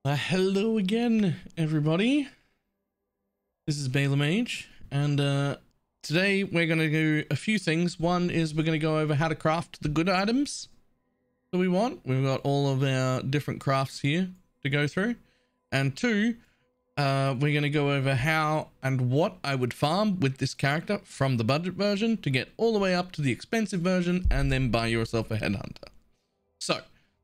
Hello again, everybody. This is BalorMage, and today we're going to do a few things. One is we're going to go over how to craft the good items that we want. We've got all of our different crafts here to go through. And two, we're going to go over how and what I would farm with this character from the budget version to get all the way up to the expensive version and then buy yourself a headhunter. So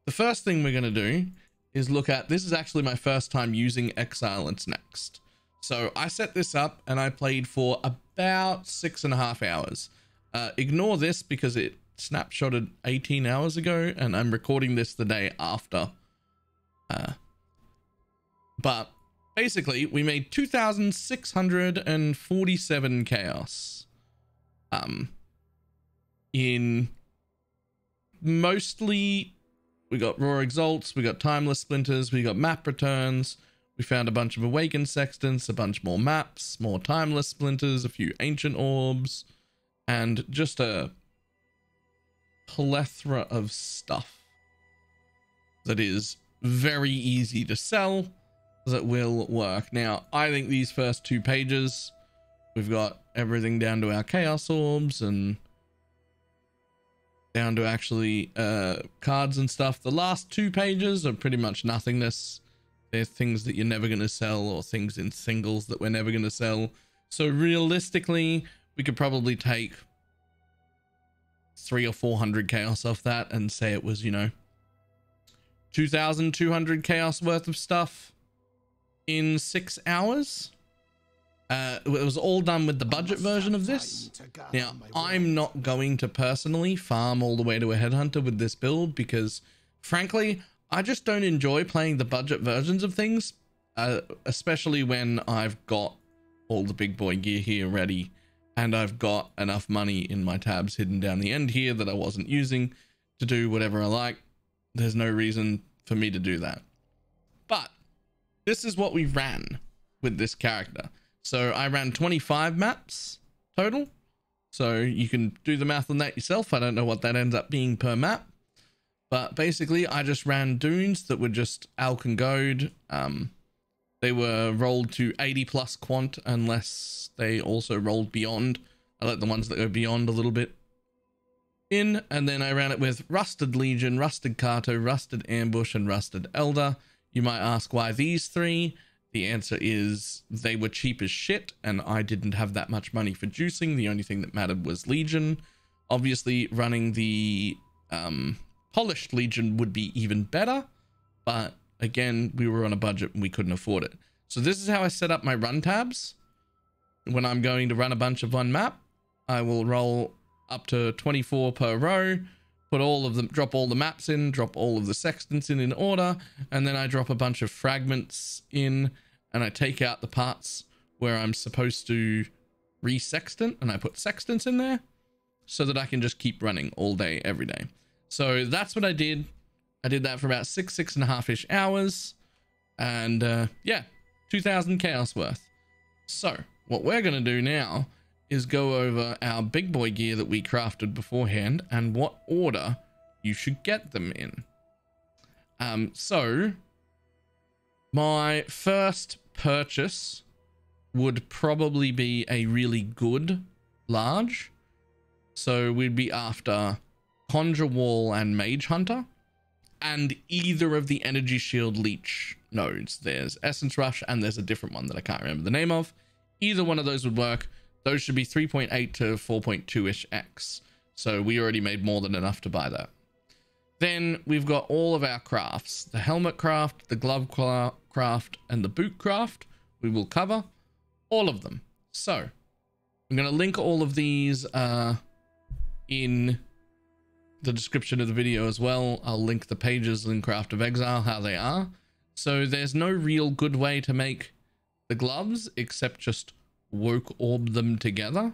the first thing we're going to do is look at, this is actually my first time using Exile and Next. So I set this up and I played for about 6.5 hours. Ignore this because it snapshotted 18 hours ago and I'm recording this the day after. But basically we made 2,647 chaos. In mostly, we got raw exalts, we got timeless splinters, we got map returns, we found a bunch of awakened sextants, a bunch more maps, more timeless splinters, a few ancient orbs, and just a plethora of stuff that is very easy to sell, that will work. Now, I think these first 2 pages, we've got everything down to our chaos orbs and down to actually cards and stuff. The last 2 pages are pretty much nothingness. They're things that you're never going to sell, or things in singles that we're never going to sell. So realistically, we could probably take 300 or 400 chaos off that and say it was, you know, 2,200 chaos worth of stuff in 6 hours. It was all done with the budget version of this. Now, I'm not going to personally farm all the way to a headhunter with this build because, frankly, I just don't enjoy playing the budget versions of things, especially when I've got all the big boy gear here ready and I've got enough money in my tabs hidden down the end here that I wasn't using to do whatever I like. There's no reason for me to do that. But this is what we ran with this character. So I ran 25 maps total. So you can do the math on that yourself. I don't know what that ends up being per map. But basically, I just ran dunes that were just Alk and Goad. They were rolled to 80 plus quant unless they also rolled beyond. I like the ones that go beyond a little bit in. And then I ran it with Rusted Legion, Rusted Kato, Rusted Ambush, and Rusted Elder. You might ask why these 3. The answer is they were cheap as shit and I didn't have that much money for juicing. The only thing that mattered was Legion. Obviously running the polished Legion would be even better, but again, we were on a budget and we couldn't afford it. So this is how I set up my run tabs. When I'm going to run a bunch of one map, I will roll up to 24 per row, put all of them, drop all the maps in, drop all of the sextants in order, and then I drop a bunch of fragments in and I take out the parts where I'm supposed to re-sextant and I put sextants in there so that I can just keep running all day, every day. So that's what I did. I did that for about 6.5-ish hours and yeah, 2,000 chaos worth. So what we're going to do now is go over our big boy gear that we crafted beforehand and what order you should get them in. So my first purchase would probably be a really good large. So we'd be after Conjure Wall and Mage Hunter and either of the Energy Shield Leech nodes. There's Essence Rush and there's a different one that I can't remember the name of. Either one of those would work. Those should be 3.8 to 4.2-ish X. So we already made more than enough to buy that. Then we've got all of our crafts. The helmet craft, the glove craft, and the boot craft. We will cover all of them. So I'm going to link all of these in the description of the video as well. I'll link the pages in Craft of Exile, how they are. So there's no real good way to make the gloves except just woke orb them together.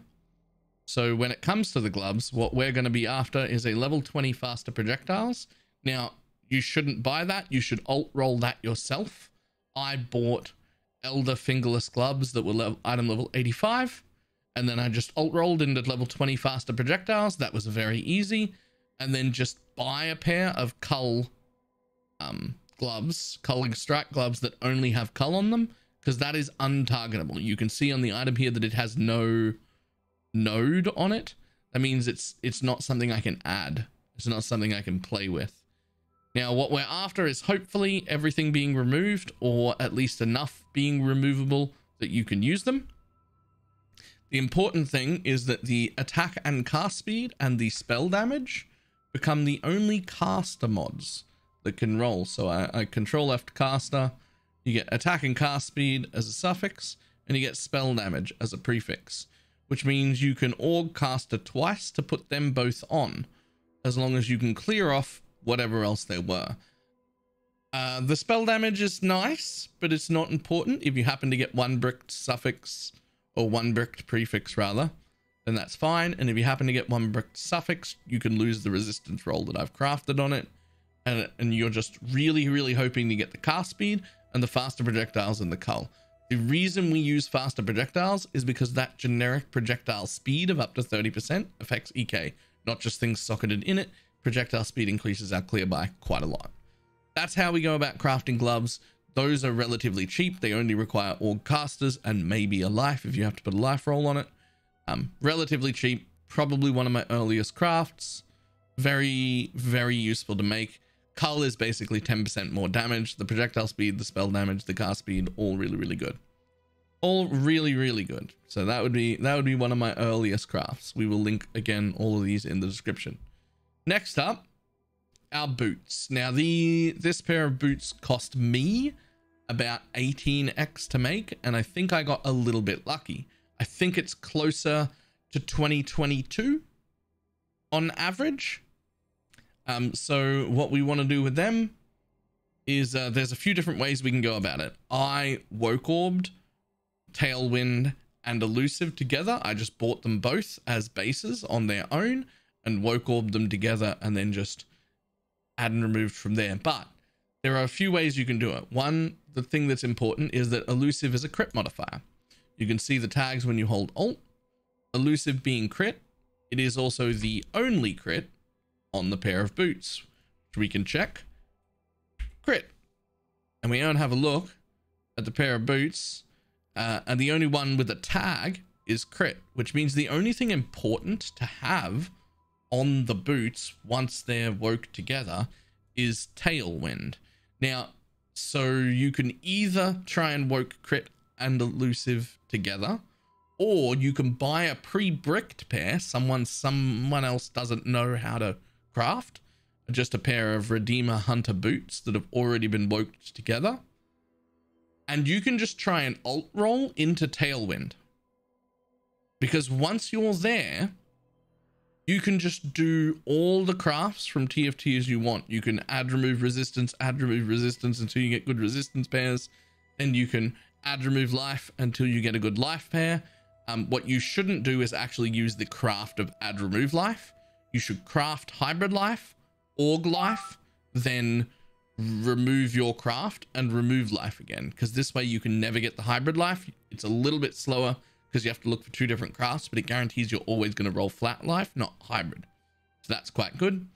So when it comes to the gloves, what we're going to be after is a level 20 faster projectiles. Now, you shouldn't buy that. You should alt roll that yourself. I bought Elder Fingerless gloves that were item level 85. And then I just alt rolled into level 20 faster projectiles. That was very easy. And then just buy a pair of Cull gloves, culling strike gloves that only have cull on them, because that is untargetable. You can see on the item here that it has no node on it. That means it's not something I can add. It's not something I can play with. Now, what we're after is hopefully everything being removed, or at least enough being removable that you can use them. The important thing is that the attack and cast speed and the spell damage become the only caster mods that can roll. So I control left caster, you get attack and cast speed as a suffix, and you get spell damage as a prefix, which means you can org caster twice to put them both on, as long as you can clear off whatever else there were. The spell damage is nice, but it's not important. If you happen to get one bricked suffix, or one bricked prefix rather, then that's fine. And if you happen to get one bricked suffix, you can lose the resistance roll that I've crafted on it. And you're just really, really hoping to get the cast speed and the faster projectiles and the cull. The reason we use faster projectiles is because that generic projectile speed of up to 30% affects EK, not just things socketed in it. Projectile speed increases our clear by quite a lot. That's how we go about crafting gloves. Those are relatively cheap. They only require org casters and maybe a life if you have to put a life roll on it. Relatively cheap, probably one of my earliest crafts. Very, very useful to make. Cull is basically 10% more damage. The projectile speed, the spell damage, the cast speed, all really, really good. All really, really good. So that would be one of my earliest crafts. We will link again all of these in the description. Next up, our boots. Now this pair of boots cost me about 18x to make, and I think I got a little bit lucky. I think it's closer to 2022 on average. So what we want to do with them is there's a few different ways we can go about it. I woke orbed Tailwind and Elusive together. I just bought them both as bases on their own and woke orbed them together and then just add and removed from there. But there are a few ways you can do it. One, the thing that's important is that Elusive is a crit modifier. You can see the tags when you hold Alt. Elusive being crit, it is also the only crit on the pair of boots, which we can check. Crit. And we go and have a look at the pair of boots, and the only one with a tag is crit, which means the only thing important to have on the boots once they're woke together is Tailwind. Now, so you can either try and woke crit and Elusive together, or you can buy a pre-bricked pair, someone else doesn't know how to craft, just a pair of Redeemer Hunter boots that have already been woked together, and you can just try and alt roll into Tailwind, because once you're there, you can just do all the crafts from TFT as you want. You can add remove resistance until you get good resistance pairs, and you can add remove life until you get a good life pair. What you shouldn't do is actually use the craft of add remove life. You should craft hybrid life, org life, then remove your craft and remove life again, because this way you can never get the hybrid life. It's a little bit slower because you have to look for two different crafts, but it guarantees you're always going to roll flat life, not hybrid. So that's quite good.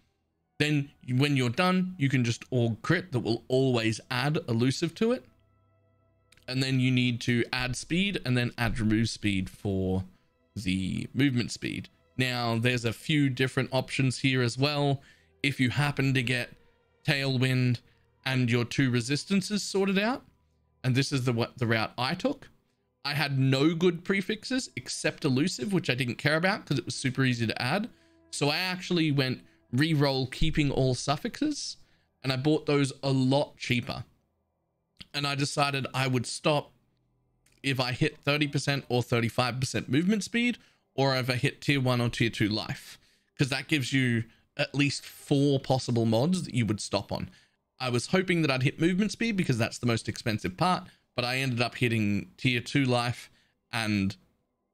Then when you're done, you can just org crit that will always add Elusive to it. And then you need to add speed and then add remove speed for the movement speed. Now, there's a few different options here as well. If you happen to get Tailwind and your two resistances sorted out, and this is the route I took. I had no good prefixes except Elusive, which I didn't care about because it was super easy to add. So I actually went re-roll keeping all suffixes, and I bought those a lot cheaper. And I decided I would stop if I hit 30% or 35% movement speed, or if I hit tier 1 or tier 2 life, because that gives you at least 4 possible mods that you would stop on. I was hoping that I'd hit movement speed because that's the most expensive part, but I ended up hitting tier 2 life and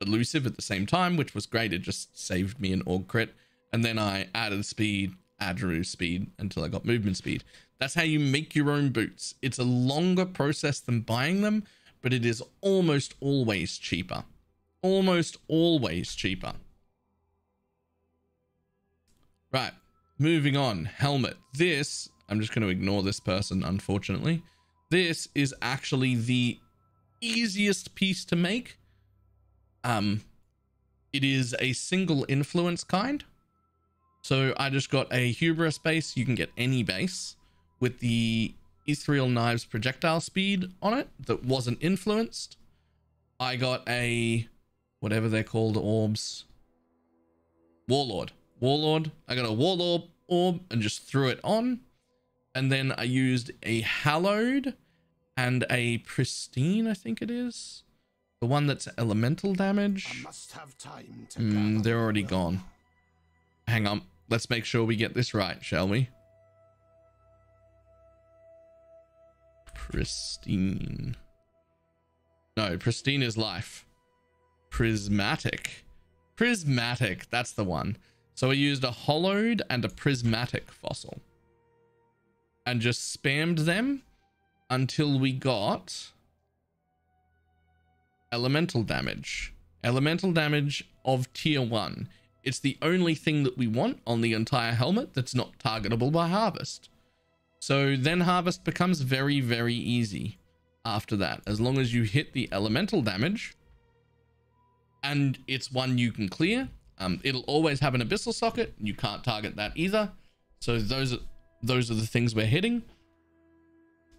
Elusive at the same time, which was great. It just saved me an org crit. And then I added speed, add remove speed until I got movement speed. That's how you make your own boots. It's a longer process than buying them, but it is almost always cheaper. Almost always cheaper. Right, moving on. Helmet. This, I'm just going to ignore this person, unfortunately. This is actually the easiest piece to make. It is a single influence kind. So I just got a hubris base. You can get any base with the ethereal knives projectile speed on it that wasn't influenced. I got a, whatever they're called, orbs. Warlord. I got a warlord orb and just threw it on. And then I used a hallowed and a pristine, I think it is. The one that's elemental damage. I must have time to they're already gone. Hang on. Let's make sure we get this right, shall we? Pristine. No, pristine is life. Prismatic. Prismatic, that's the one. So I used a hollowed and a prismatic fossil. And just spammed them until we got elemental damage. Elemental damage of tier 1. It's the only thing that we want on the entire helmet that's not targetable by harvest. So then harvest becomes very, very easy after that. As long as you hit the elemental damage and it's one you can clear. It'll always have an abyssal socket. You can't target that either. So those are the things we're hitting.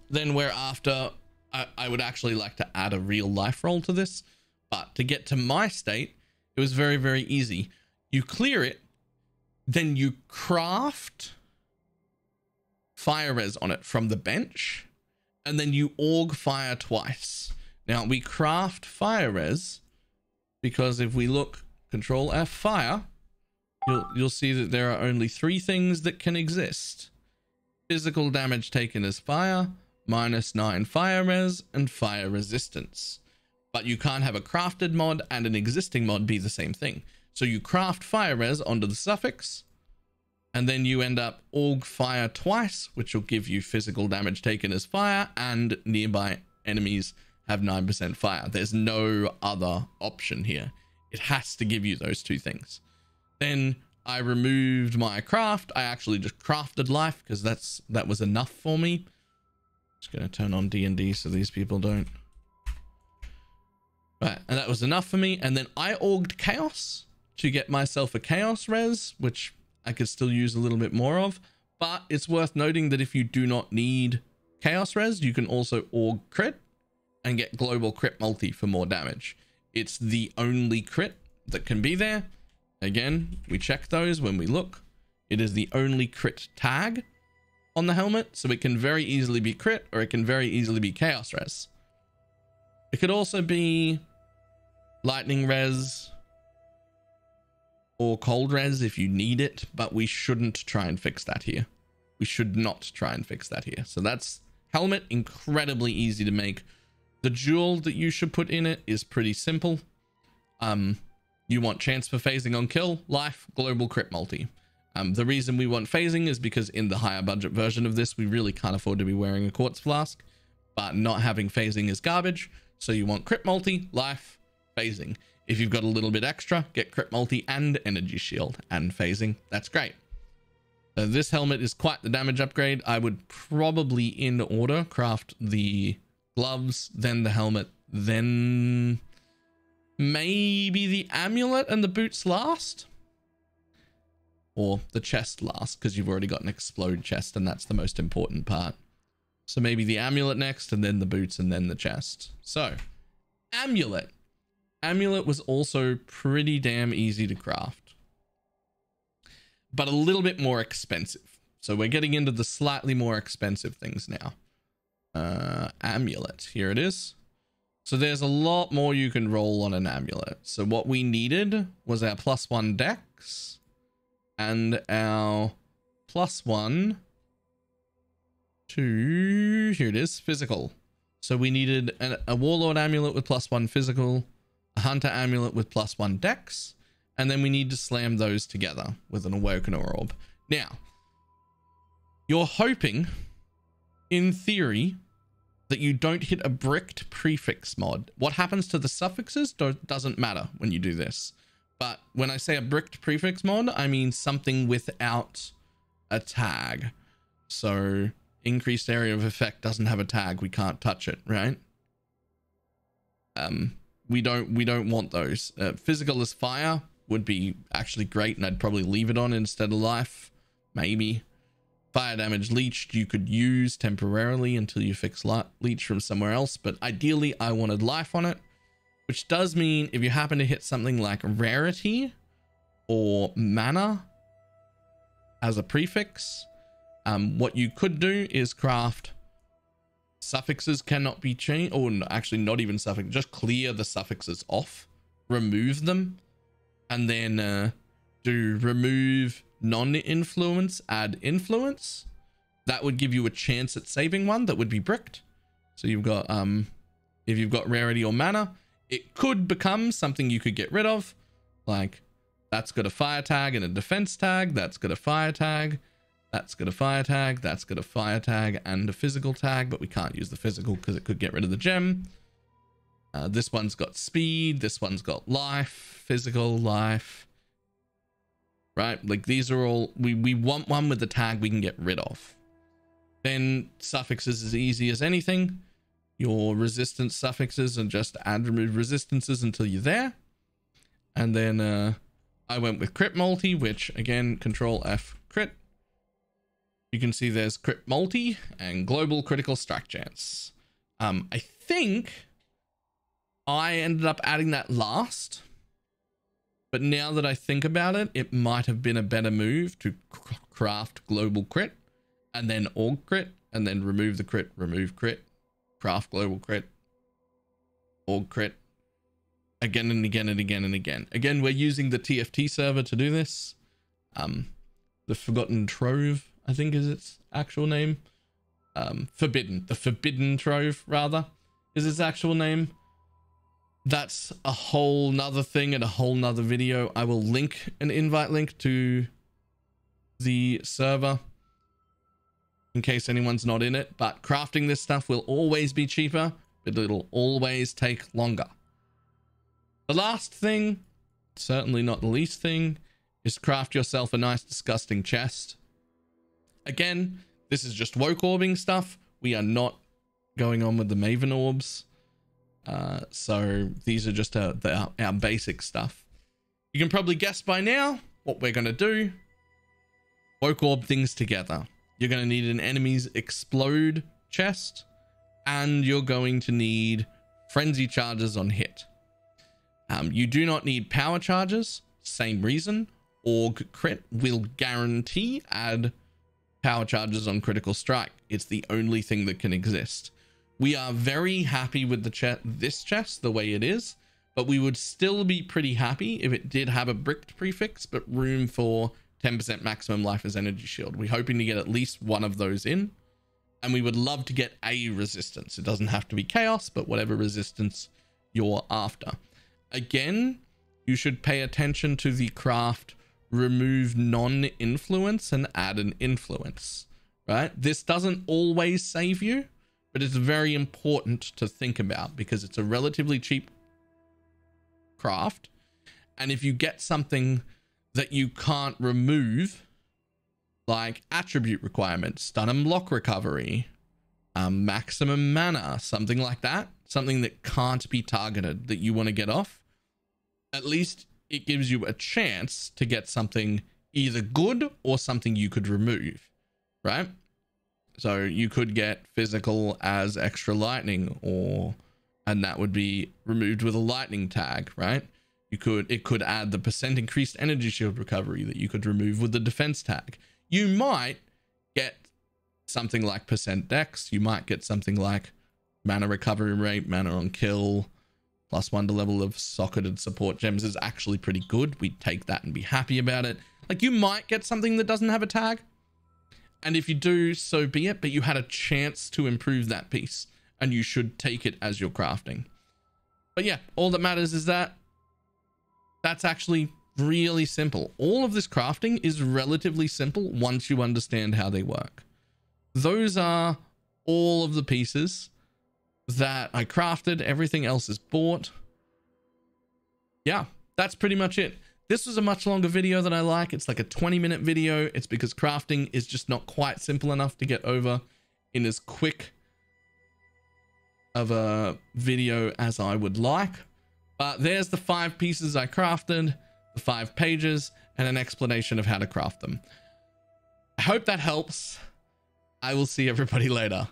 Then we're after, I would actually like to add a real life roll to this, but to get to my state, it was very, very easy. You clear it, then you craft fire res on it from the bench, and then you org fire twice. Now we craft fire res because if we look Control F fire, you'll see that there are only 3 things that can exist. Physical damage taken as fire, -9 fire res, and fire resistance. But you can't have a crafted mod and an existing mod be the same thing. So you craft fire res onto the suffix, and then you end up org fire twice, which will give you physical damage taken as fire, and nearby enemies have 9% fire. There's no other option here. It has to give you those 2 things. Then I removed my craft. I actually just crafted life because that was enough for me. Just gonna turn on D&D so these people don't. Right, and that was enough for me. And then I orged chaos to get myself a chaos res, which I could still use a little bit more of. But it's worth noting that if you do not need chaos res, you can also org crit and get global crit multi for more damage. It's the only crit that can be there. Again, we check those when we look. It is the only crit tag on the helmet, so it can very easily be crit or it can very easily be chaos res. It could also be lightning res or cold res if you need it, but we shouldn't try and fix that here. We should not try and fix that here. So that's helmet, incredibly easy to make. The jewel that you should put in it is pretty simple. You want chance for phasing on kill, life, global crit multi. The reason we want phasing is because in the higher budget version of this, we really can't afford to be wearing a quartz flask, but not having phasing is garbage. So you want crit multi, life, phasing. If you've got a little bit extra, get crit multi and energy shield and phasing. That's great. This helmet is quite the damage upgrade. I would probably in order craft the gloves, then the helmet, then maybe the amulet and the boots last, or the chest last, because you've already got an explode chest and that's the most important part. So maybe the amulet next, and then the boots, and then the chest. So amulet was also pretty damn easy to craft, but a little bit more expensive. So we're getting into the slightly more expensive things now. Amulet, here it is. So there's a lot more you can roll on an amulet. So what we needed was our +1 dex and our +1 to, here it is, physical. So we needed a warlord amulet with +1 physical, a hunter amulet with +1 dex, and then we need to slam those together with an awoken orb. Now, you're hoping, in theory, that you don't hit a bricked prefix mod. What happens to the suffixes doesn't matter when you do this. But when I say a bricked prefix mod, I mean something without a tag. So increased area of effect doesn't have a tag. We can't touch it, right? We don't want those. Physical as fire would be actually great, and I'd probably leave it on instead of life. Maybe. Fire damage leached you could use temporarily until you fix leech from somewhere else, but ideally I wanted life on it, which does mean if you happen to hit something like rarity or mana as a prefix, what you could do is craft suffixes cannot be changed, or no, actually not even suffix, just clear the suffixes off, remove them, and then do remove non-influence, add influence. That would give you a chance at saving one that would be bricked. So you've got if you've got rarity or mana, it could become something you could get rid of, like that's got a fire tag and a defense tag, that's got a fire tag, that's got a fire tag, that's got a fire tag and a physical tag, but we can't use the physical because it could get rid of the gem. This one's got speed, this one's got life, physical, life, right? Like these are all, we want one with the tag we can get rid of. Then suffixes is easy as anything. Your resistance suffixes and just add remove resistances until you're there. And then I went with crit multi, which again, control F crit. You can see there's crit multi and global critical strike chance. I think I ended up adding that last, but now that I think about it, it might have been a better move to craft global crit and then org crit and then remove the crit, remove crit, craft global crit, org crit, again and again and again and again. Again, we're using the TFT server to do this. The Forgotten Trove, I think is its actual name. The Forbidden Trove, rather, is its actual name. That's a whole nother thing and a whole nother video. I will link an invite link to the server in case anyone's not in it, but crafting this stuff will always be cheaper, but it'll always take longer. The last thing, certainly not the least thing, is craft yourself a nice disgusting chest. Again, this is just woke orbing stuff. We are not going on with the Maven orbs. So these are just our basic stuff. You can probably guess by now what we're going to do. Woke orb things together. You're going to need an enemy's explode chest, and you're going to need frenzy charges on hit. You do not need power charges, same reason. Org crit will guarantee add power charges on critical strike. It's the only thing that can exist. We are very happy with this chest the way it is, but we would still be pretty happy if it did have a bricked prefix, but room for 10% maximum life as energy shield. We're hoping to get at least one of those in, and we would love to get a resistance. It doesn't have to be chaos, but whatever resistance you're after. Again, you should pay attention to the craft remove non-influence and add an influence, right? This doesn't always save you, but it's very important to think about because it's a relatively cheap craft. And if you get something that you can't remove, like attribute requirements, stun and block recovery, maximum mana, something like that, something that can't be targeted that you want to get off, at least it gives you a chance to get something either good or something you could remove, right? So you could get physical as extra lightning, and that would be removed with a lightning tag, right? It could add the % increased energy shield recovery that you could remove with the defense tag. You might get something like % dex. You might get something like mana recovery rate, mana on kill, +1 to level of socketed support gems is actually pretty good. We'd take that and be happy about it. Like you might get something that doesn't have a tag. And if you do, so be it, but you had a chance to improve that piece and you should take it as you're crafting. But yeah, all that matters is that that's actually really simple. All of this crafting is relatively simple once you understand how they work. Those are all of the pieces that I crafted. Everything else is bought. Yeah, that's pretty much it. This was a much longer video than I like. It's like a 20-minute video. It's because crafting is just not quite simple enough to get over in as quick of a video as I would like. But there's the 5 pieces I crafted, the 5 pages, and an explanation of how to craft them. I hope that helps. I will see everybody later.